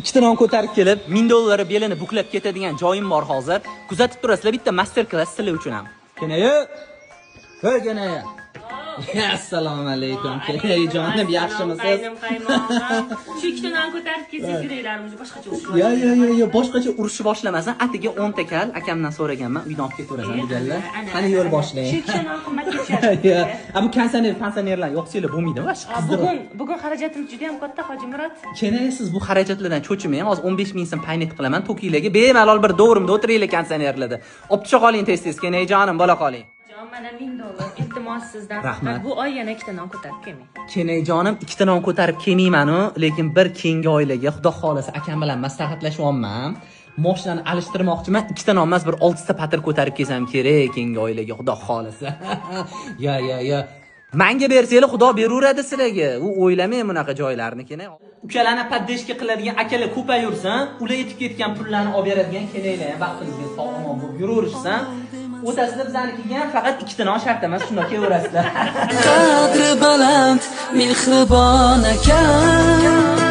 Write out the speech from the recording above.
ikkita non ko'tarib kelib, $1000 belini buklab ketadigan joyim bor hozir. Kuzatib turasizlar, bitta master klass sizlar uchun ham. Kenaya. Kenaya. Assalomu alaykum. Kenaya jonim, yaxshimisiz? Shu ikkita non ko'tarib kelsak yuraylarimiz boshqacha urush. Yo, boshqacha urushni boshlamasin. Atiga 10 ta kal akamdan so'raganman, uydan olib ketaverasan deganlar. Qani yo'l boshlang. Shu ikkita non qimmat ketishyapti. Bu pensionerlar yo'qsanglar bo'lmaydi, va bugun xarajatimiz juda ham katta, Hoji Murod. Kenaya, siz bu xarajatlardan cho'chimang. Hozir 15 ming so'm paynet qilaman. Tokilarga bemalol bir dovrimda o'tiringlar pensionerlarda. Olib chiqa qoling tez-tez, Kenaya jonim, bola qoling. Mana $1000 iltimos sizdan. Rahmat. Bu oy yana ikkita non ko'tarib kelmang. Kenay jonim, ikkita non ko'tarib kelmayman-u, lekin bir keyingi oilaga Xudo xolasa akam bilan maslahatlashyapman. Mashinani alishtirmoqchiman. Ikkita non emas, bir 6 ta patir ko'tarib kelsam kerak keyingi oilaga Xudo xolasa. Ya. Menga bersanglar Xudo beraveradi sizlarga. U o'ylamang bunaqa joylarni, Kenay. Ukalarni paddeshka qiladigan akalar ko'payursin, ular yetib ketgan pullarni olib beradigan Kenaylar ham baxtimizga sog'-omon bo'lib yuraverishsin. O'tasizlar bizanikiga ham faqat ikkita non shart emas, shunday kelaverasizlar. Qadri baland, mehribon akam.